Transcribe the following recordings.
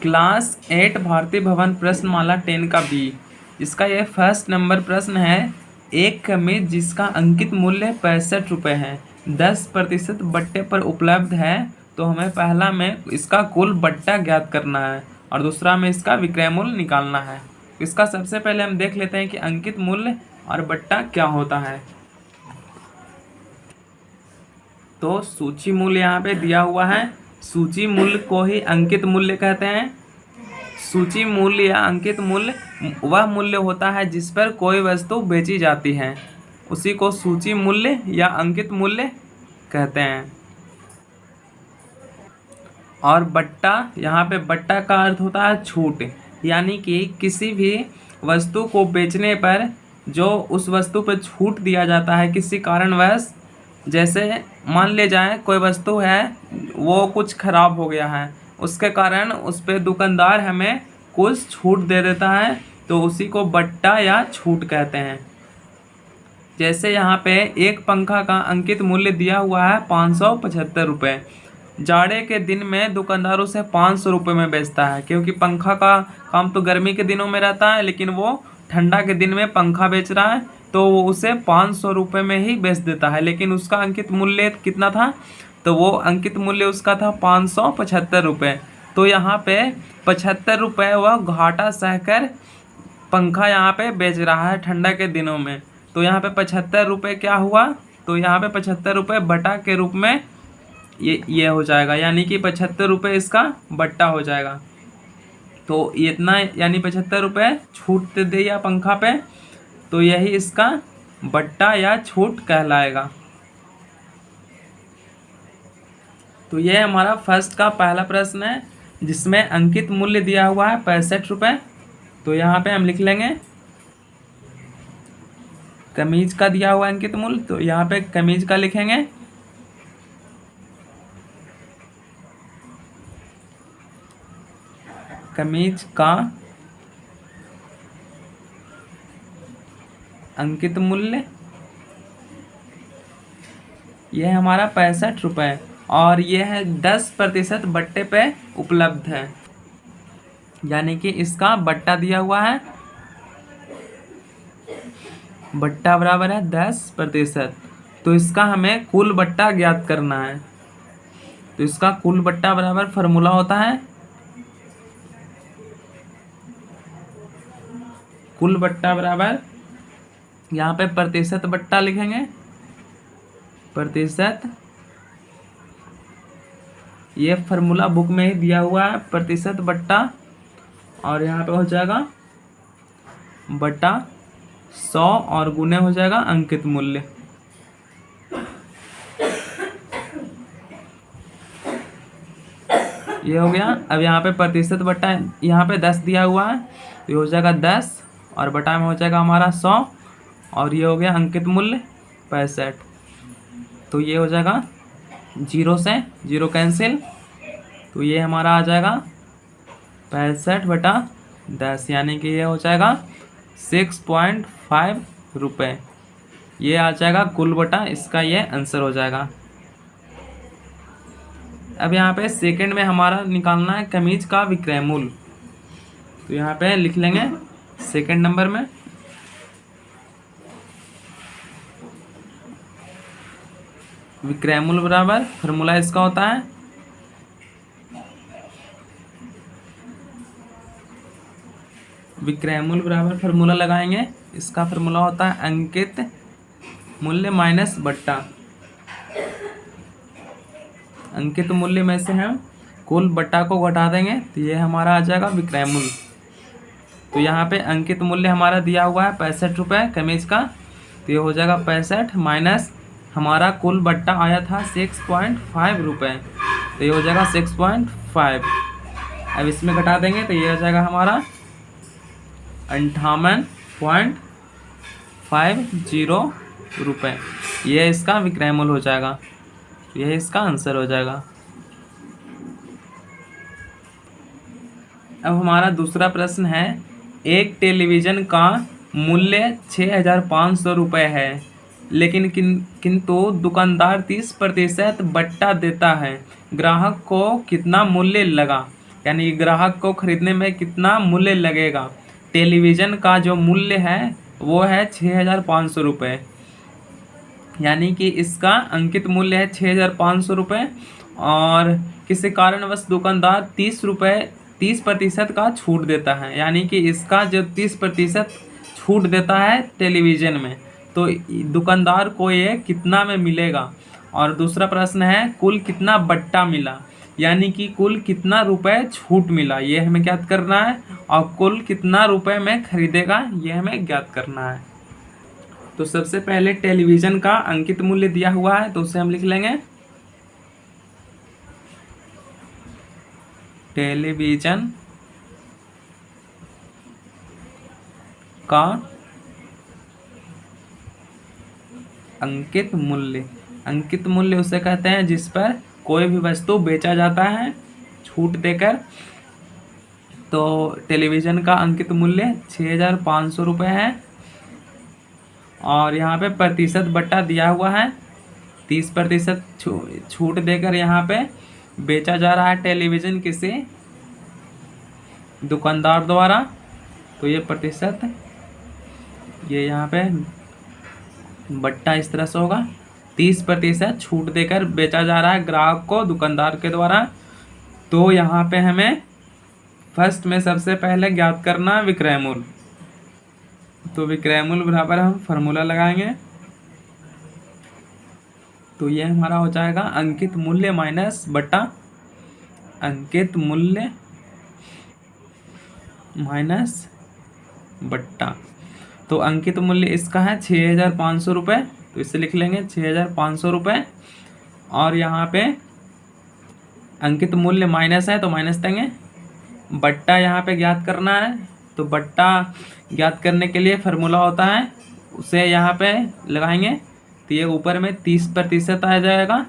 Class 8 भारतीय भवन प्रश्नमाला 10 का बी। इसका ये फर्स्ट नंबर प्रश्न है। एक कमीज जिसका अंकित मूल्य 65 रुपये है 10% बट्टे पर उपलब्ध है, तो हमें पहला में इसका कुल बट्टा ज्ञात करना है और दूसरा में इसका विक्रय मूल्य निकालना है। इसका सबसे पहले हम देख लेते हैं कि अंकित मूल्य और बट्टा क्या होता है। तो सूची मूल्य यहाँ पे दिया हुआ है। सूची मूल्य को ही अंकित मूल्य कहते हैं। सूची मूल्य या अंकित मूल्य वह मूल्य होता है जिस पर कोई वस्तु बेची जाती है, उसी को सूची मूल्य या अंकित मूल्य कहते हैं। और बट्टा, यहाँ पे बट्टा का अर्थ होता है छूट, यानी कि किसी भी वस्तु को बेचने पर जो उस वस्तु पर छूट दिया जाता है किसी कारणवश। जैसे मान ले जाए कोई वस्तु है वो कुछ खराब हो गया है, उसके कारण उस पर दुकानदार हमें कुछ छूट दे देता है, तो उसी को बट्टा या छूट कहते हैं। जैसे यहाँ पे एक पंखा का अंकित मूल्य दिया हुआ है 575 रुपये। जाड़े के दिन में दुकानदार उसे 500 रुपये में बेचता है, क्योंकि पंखा का काम तो गर्मी के दिनों में रहता है, लेकिन वो ठंडा के दिन में पंखा बेच रहा है तो वो उसे 500 रुपये में ही बेच देता है। लेकिन उसका अंकित मूल्य कितना था, तो वो अंकित मूल्य उसका था 575 रुपये। तो यहाँ पे 75 रुपये वह घाटा सहकर पंखा यहाँ पे बेच रहा है ठंडा के दिनों में। तो यहाँ पे 75 रुपये क्या हुआ, तो यहाँ पे 75 रुपये बटा के रूप में ये हो जाएगा, यानी कि 75 रुपये इसका बट्टा हो जाएगा। तो इतना यानी 75 रुपये छूट दे दिया पंखा पे, तो यही इसका बट्टा या छूट कहलाएगा। तो ये हमारा फर्स्ट का पहला प्रश्न है जिसमें अंकित मूल्य दिया हुआ है 65 रुपये। तो यहाँ पे हम लिख लेंगे कमीज का दिया हुआ अंकित मूल्य, तो यहाँ पे कमीज का लिखेंगे। कमीज का अंकित मूल्य यह हमारा 65 रुपये और यह है 10% बट्टे पे उपलब्ध है, यानी कि इसका बट्टा दिया हुआ है। बट्टा बराबर है 10%, तो इसका हमें कुल बट्टा ज्ञात करना है। तो इसका कुल बट्टा बराबर फॉर्मूला होता है कुल बट्टा बराबर, यहाँ पे प्रतिशत बट्टा लिखेंगे, प्रतिशत, ये फार्मूला बुक में ही दिया हुआ है प्रतिशत बट्टा, और यहाँ पे हो जाएगा बट्टा 100 और गुने हो जाएगा अंकित मूल्य। ये हो गया। अब यहाँ पे प्रतिशत बट्टा, यहाँ पे 10 दिया हुआ है, ये हो जाएगा 10 और बटा में हो जाएगा हमारा 100, और ये हो गया अंकित मूल्य 65। तो ये हो जाएगा 0 से 0 कैंसिल, तो ये हमारा आ जाएगा 65/10, यानी कि ये हो जाएगा 6.5 रुपये। ये आ जाएगा कुल बटा, इसका ये आंसर हो जाएगा। अब यहाँ पे सेकंड में हमारा निकालना है कमीज का विक्रय मूल्य। तो यहाँ पे लिख लेंगे सेकंड नंबर में विक्रय मूल्य बराबर, फार्मूला इसका होता है विक्रय मूल्य बराबर, फार्मूला लगाएंगे, इसका फार्मूला होता है अंकित मूल्य माइनस बट्टा। अंकित मूल्य में से हम कुल बट्टा को घटा देंगे, तो ये हमारा आ जाएगा विक्रय मूल्य। तो यहाँ पे अंकित मूल्य हमारा दिया हुआ है 65 रुपये कमीज का, तो ये हो जाएगा 65 माइनस हमारा कुल बट्टा आया था 6.5 रुपये, तो ये हो जाएगा 6.5। अब इसमें घटा देंगे तो ये हो जाएगा हमारा 58.50 रुपये। ये इसका विक्रय मूल्य हो जाएगा, यह इसका आंसर हो जाएगा। अब हमारा दूसरा प्रश्न है, एक टेलीविज़न का मूल्य 6,500 रुपये है, लेकिन किंतु दुकानदार 30% बट्टा देता है, ग्राहक को कितना मूल्य लगा? यानी कि ग्राहक को खरीदने में कितना मूल्य लगेगा। टेलीविज़न का जो मूल्य है वो है 6,500 रुपये, यानी कि इसका अंकित मूल्य है 6,500 रुपये। और किसी कारणवश दुकानदार 30% का छूट देता है, यानी कि इसका जो 30% छूट देता है टेलीविज़न में, तो दुकानदार को ये कितना में मिलेगा। और दूसरा प्रश्न है कुल कितना बट्टा मिला, यानी कि कुल कितना रुपए छूट मिला, ये हमें ज्ञात करना है। और कुल कितना रुपए में खरीदेगा ये हमें ज्ञात करना है। तो सबसे पहले टेलीविज़न का अंकित मूल्य दिया हुआ है, तो उसे हम लिख लेंगे टेलीविज़न का अंकित मूल्य। अंकित मूल्य उसे कहते हैं जिस पर कोई भी वस्तु बेचा जाता है छूट देकर। तो टेलीविज़न का अंकित मूल्य 6,500 रुपये है। और यहाँ पे प्रतिशत बट्टा दिया हुआ है, 30% छूट देकर यहाँ पे बेचा जा रहा है टेलीविज़न किसी दुकानदार द्वारा। तो ये प्रतिशत, ये यहाँ पे बट्टा इस तरह से होगा, 30% छूट देकर बेचा जा रहा है ग्राहक को दुकानदार के द्वारा। तो यहाँ पे हमें फर्स्ट में सबसे पहले ज्ञात करना विक्रय मूल्य। तो विक्रय मूल्य बराबर हम फार्मूला लगाएंगे, तो ये हमारा हो जाएगा अंकित मूल्य माइनस बट्टा अंकित मूल्य माइनस बट्टा। तो अंकित मूल्य इसका है 6,500 रुपये, तो इसे लिख लेंगे 6,500 रुपये। और यहाँ पे अंकित मूल्य माइनस है तो माइनस देंगे। बट्टा यहाँ पे ज्ञात करना है, तो बट्टा ज्ञात करने के लिए फार्मूला होता है, उसे यहाँ पे लगाएंगे। तो ये ऊपर में 30% आ जाएगा।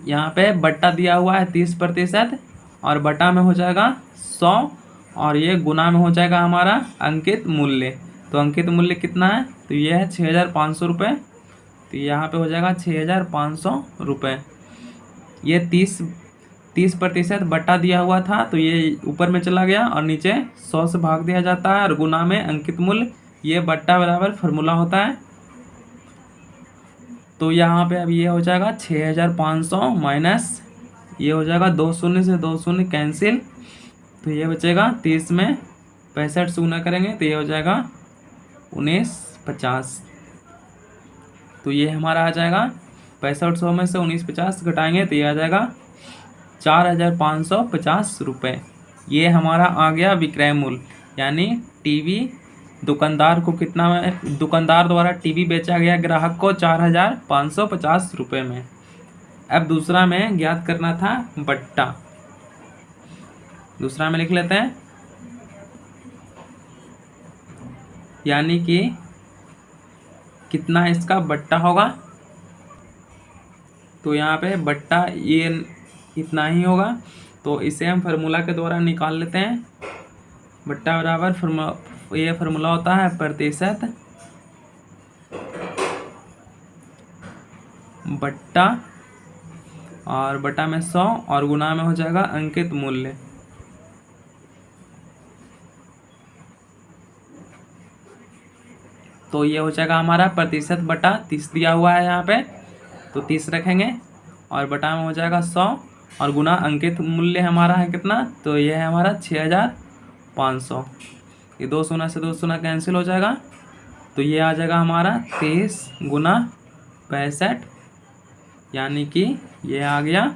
यहाँ पे बट्टा दिया हुआ है 30% और बटा में हो जाएगा 100 और ये गुना में हो जाएगा हमारा अंकित मूल्य। तो अंकित मूल्य कितना है, तो ये है 6,500 रुपये। तो यहाँ पे हो जाएगा 6,500 रुपये। ये 30% बट्टा दिया हुआ था, तो ये ऊपर में चला गया और नीचे 100 से भाग दिया जाता है और गुना में अंकित मूल्य, ये बट्टा बराबर फार्मूला होता है। तो यहाँ पे अब ये हो जाएगा 6,500 माइनस ये हो जाएगा 2 शून्य से 2 शून्य कैंसिल, तो ये बचेगा 30 में 65 से गुना करेंगे तो ये हो जाएगा 1950। तो ये हमारा आ जाएगा 6500 में से 1950 घटाएंगे तो ये आ जाएगा 4,550 रुपये। ये हमारा आ गया विक्रय मूल्य, यानी टीवी दुकानदार को कितना में, दुकानदार द्वारा टीवी बेचा गया ग्राहक को 4,550 रुपये में। अब दूसरा में ज्ञात करना था बट्टा, दूसरा में लिख लेते हैं, यानी कि कितना इसका बट्टा होगा। तो यहाँ पे बट्टा ये इतना ही होगा, तो इसे हम फार्मूला के द्वारा निकाल लेते हैं। बट्टा बराबर ये फार्मूला होता है प्रतिशत बट्टा और बटा में 100 और गुना में हो जाएगा अंकित मूल्य। तो ये हो जाएगा हमारा प्रतिशत बटा 30 दिया हुआ है यहाँ पे, तो 30 रखेंगे और बटा में हो जाएगा 100 और गुना अंकित मूल्य हमारा है कितना, तो ये है हमारा 6,500। ये 2 शून्य से 2 शून्य कैंसिल हो जाएगा, तो ये आ जाएगा हमारा 30 गुना 65, यानी कि ये आ गया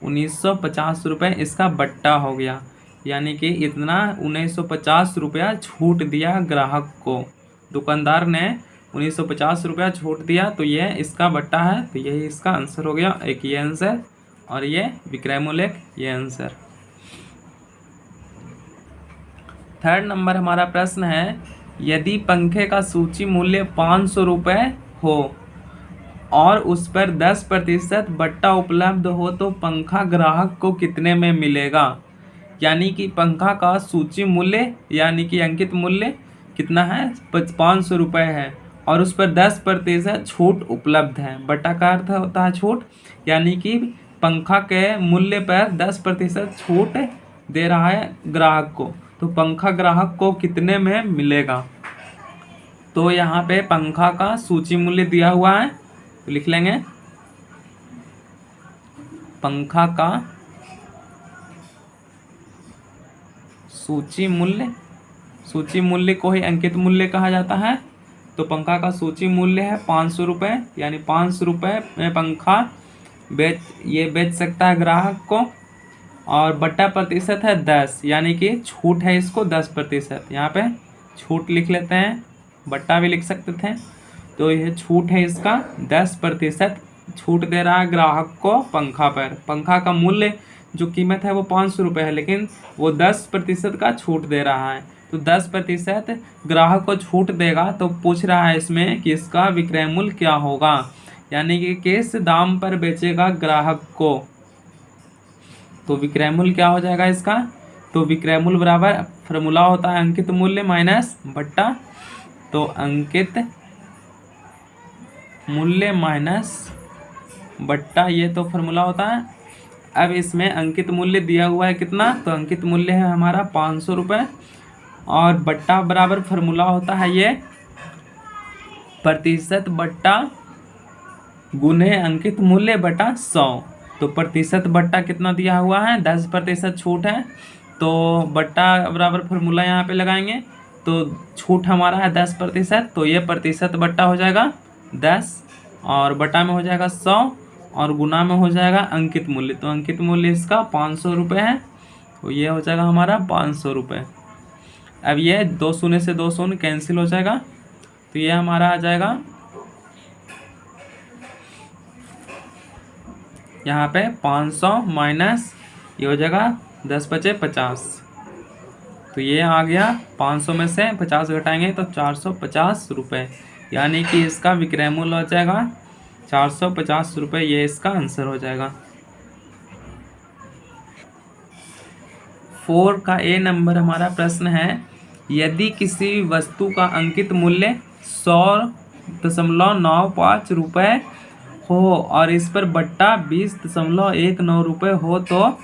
1950 रुपये इसका बट्टा हो गया। यानी कि इतना 1950 रुपया छूट दिया ग्राहक को, दुकानदार ने 1950 रुपया छूट दिया, तो ये इसका बट्टा है। तो यही इसका आंसर हो गया, एक ये आंसर और ये विक्रय मूल्य ये आंसर। थर्ड नंबर हमारा प्रश्न है, यदि पंखे का सूची मूल्य 500 रुपये हो और उस पर 10% बट्टा उपलब्ध हो तो पंखा ग्राहक को कितने में मिलेगा। यानी कि पंखा का सूची मूल्य यानी कि अंकित मूल्य कितना है, 500 रुपये है और उस पर 10% छूट उपलब्ध है। बट्टा का अर्थ होता है छूट, यानी कि पंखा के मूल्य पर 10% छूट दे रहा है ग्राहक को, तो पंखा ग्राहक को कितने में मिलेगा। तो यहाँ पे पंखा का सूची मूल्य दिया हुआ है, तो लिख लेंगे पंखा का सूची मूल्य को ही अंकित मूल्य कहा जाता है। तो पंखा का सूची मूल्य है 500 रुपये, यानी 500 रुपये में पंखा बेच सकता है ग्राहक को, और बट्टा प्रतिशत है 10, यानी कि छूट है इसको 10%। यहाँ पे छूट लिख लेते हैं, बट्टा भी लिख सकते थे। तो यह छूट है इसका 10% छूट दे रहा है ग्राहक को पंखा पर। पंखा का मूल्य जो कीमत है वो 500 रुपये है, लेकिन वो 10% का छूट दे रहा है। तो 10% ग्राहक को छूट देगा, तो पूछ रहा है इसमें कि इसका विक्रय मूल्य क्या होगा, यानी कि किस दाम पर बेचेगा ग्राहक को। तो विक्रय मूल्य क्या हो जाएगा इसका, तो विक्रय मूल्य बराबर फॉर्मूला होता है अंकित मूल्य माइनस बट्टा। तो अंकित मूल्य माइनस बट्टा, ये तो फॉर्मूला होता है। अब इसमें अंकित मूल्य दिया हुआ है कितना, तो अंकित मूल्य है हमारा 500 रुपये, और बट्टा बराबर फॉर्मूला होता है ये प्रतिशत बट्टा गुने अंकित मूल्य बटा 100। तो प्रतिशत बट्टा कितना दिया हुआ है, 10% छूट है, तो बट्टा बराबर फॉर्मूला यहाँ पे लगाएंगे। तो छूट हमारा है 10%, तो ये प्रतिशत बट्टा हो जाएगा 10, और बटा में हो जाएगा 100, और गुना में हो जाएगा अंकित मूल्य। तो अंकित मूल्य इसका 500 रुपये है, तो ये हो जाएगा हमारा 500 रुपये। अब ये 2 शून्य से 2 शून्य कैंसिल हो जाएगा, तो ये हमारा आ जाएगा यहाँ पे 500 माइनस ये हो जाएगा 10 बचे 50, तो ये आ गया 500 में से 50 घटाएंगे तो 450 रुपये, यानी कि इसका विक्रय मूल्य हो जाएगा 450 रुपये। ये इसका आंसर हो जाएगा। 4 का ए नंबर हमारा प्रश्न है, यदि किसी वस्तु का अंकित मूल्य 100.95 रुपये हो और इस पर बट्टा 20.19 रुपये हो, तो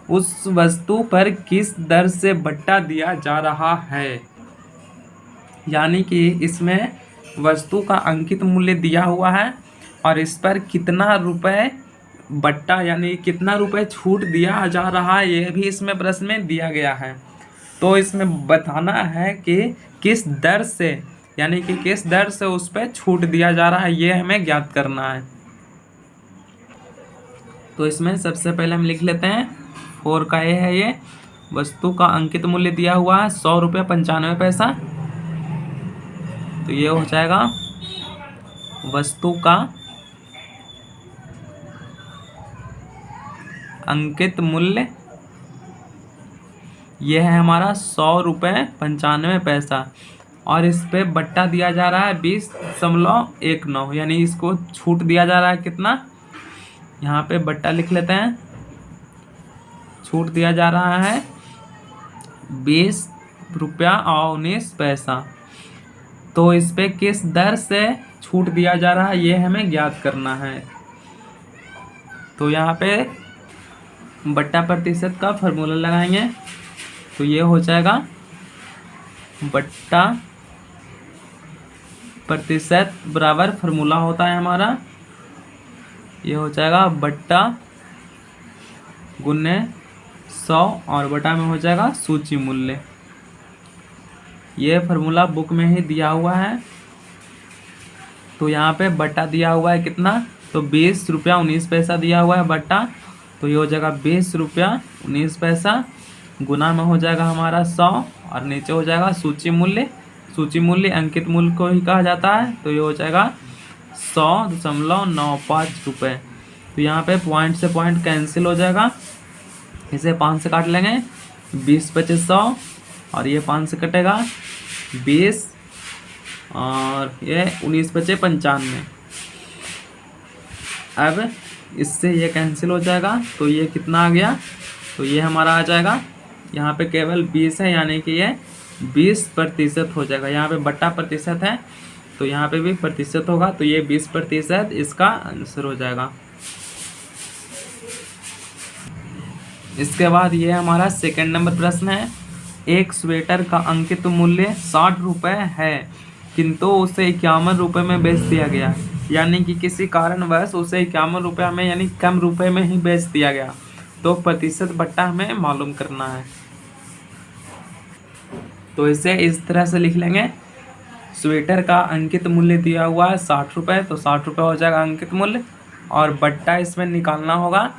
उस वस्तु पर किस दर से बट्टा दिया जा रहा है। यानी कि इसमें वस्तु का अंकित मूल्य दिया हुआ है और इस पर कितना रुपए बट्टा यानी कितना रुपए छूट दिया जा रहा है, ये भी इसमें प्रश्न में दिया गया है। तो इसमें बताना है कि किस दर से, यानी कि किस दर से उस पर छूट दिया जा रहा है, ये हमें ज्ञात करना है। तो इसमें सबसे पहले हम लिख लेते हैं 4 का ए है, ये वस्तु का अंकित मूल्य दिया हुआ है 100 रुपये 95 पैसा। तो ये हो जाएगा वस्तु का अंकित मूल्य, यह है हमारा 100 रुपये 95 पैसा, और इस पे बट्टा दिया जा रहा है 20.19, यानी इसको छूट दिया जा रहा है कितना, यहाँ पे बट्टा लिख लेते हैं। छूट दिया जा रहा है 20 रुपया और 19 पैसा। तो इस पे किस दर से छूट दिया जा रहा है, ये हमें ज्ञात करना है। तो यहाँ पे बट्टा प्रतिशत का फॉर्मूला लगाएंगे, तो ये हो जाएगा बट्टा प्रतिशत बराबर फॉर्मूला होता है हमारा, ये हो जाएगा बट्टा गुने 100, और बटा में हो जाएगा सूची मूल्य। ये फार्मूला बुक में ही दिया हुआ है। तो यहाँ पे बट्टा दिया हुआ है कितना, तो 20 रुपया 19 पैसा दिया हुआ है बट्टा, तो ये हो जाएगा 20 रुपया 19 पैसा, गुना में हो जाएगा हमारा 100, और नीचे हो जाएगा सूची मूल्य। सूची मूल्य अंकित मूल्य को ही कहा जाता है, तो ये हो जाएगा 100.95 रुपये। तो यहाँ पे पॉइंट से पॉइंट कैंसिल हो जाएगा, इसे 5 से काट लेंगे, 20 बचे 100, और ये 5 से कटेगा 20, और ये 19 बचे 95। अब इससे ये कैंसिल हो जाएगा, तो ये कितना आ गया, तो ये हमारा आ जाएगा, यहाँ पे केवल 20 है, यानी कि ये 20% हो जाएगा। यहाँ पे बट्टा प्रतिशत है, तो यहाँ पे भी प्रतिशत होगा, तो ये 20% इसका आंसर हो जाएगा। इसके बाद ये हमारा सेकंड नंबर प्रश्न है। एक स्वेटर का अंकित मूल्य 60 रुपये है, किंतु उसे 51 रुपये में बेच दिया गया। यानी कि किसी कारणवश उसे 51 रुपये में यानी कम रुपए में ही बेच दिया गया। तो प्रतिशत बट्टा हमें मालूम करना है। तो इसे इस तरह से लिख लेंगे। स्वेटर का अंकित मूल्य दिया हुआ है 60 रुपये, तो 60 रुपये हो जाएगा अंकित मूल्य, और बट्टा इसमें निकालना होगा।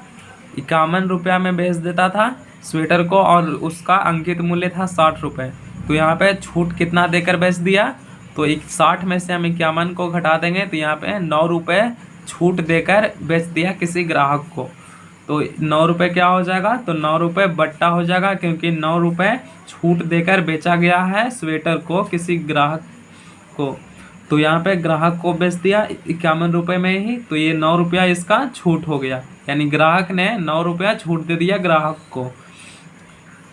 51 रुपया में बेच देता था स्वेटर को और उसका अंकित मूल्य था 60 रुपये। तो यहाँ पे छूट कितना देकर बेच दिया, तो 60 में से हम 51 को घटा देंगे, तो यहाँ पे 9 रुपये छूट देकर बेच दिया किसी ग्राहक को। तो 9 रुपये क्या हो जाएगा, तो 9 रुपये बट्टा हो जाएगा, क्योंकि 9 रुपये छूट देकर बेचा गया है स्वेटर को किसी ग्राहक को। तो यहाँ पे ग्राहक को बेच दिया 51 रुपये में ही, तो ये 9 रुपया इसका छूट हो गया। यानी ग्राहक ने 9 रुपया छूट दे दिया ग्राहक को।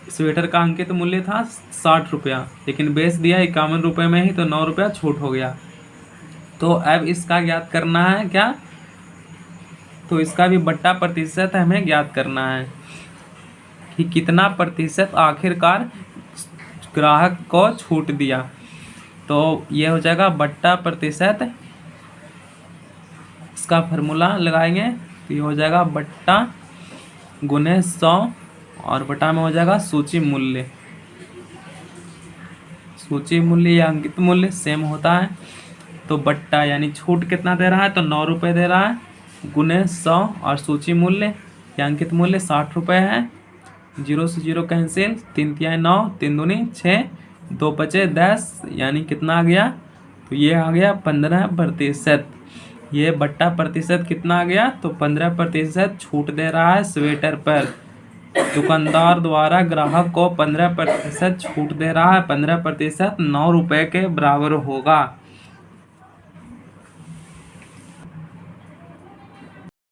स्वेटर का अंकित मूल्य था 60 रुपया, लेकिन बेच दिया 51 रुपये में ही, तो 9 रुपया छूट हो गया। तो अब इसका ज्ञात करना है क्या, तो इसका भी बट्टा प्रतिशत हमें ज्ञात करना है कि कितना प्रतिशत आखिरकार ग्राहक को छूट दिया। तो ये हो जाएगा बट्टा प्रतिशत, इसका फार्मूला लगाएंगे तो ये हो जाएगा बट्टा गुने 100, और बटा में हो जाएगा सूची मूल्य। सूची मूल्य या अंकित मूल्य सेम होता है। तो बट्टा यानी छूट कितना दे रहा है, तो 9 रुपये दे रहा है, गुने 100, और सूची मूल्य या अंकित मूल्य 60 रुपये है। 0 से 0 कैंसिल, 3 तिहाई 9, 3 दूनी 6, 2 बचे 10, यानी कितना आ गया, तो ये आ गया 15%। ये बट्टा प्रतिशत कितना आ गया, तो 15% छूट दे रहा है स्वेटर पर। दुकानदार द्वारा ग्राहक को 15% छूट दे रहा है। 15% 9 रुपये के बराबर होगा।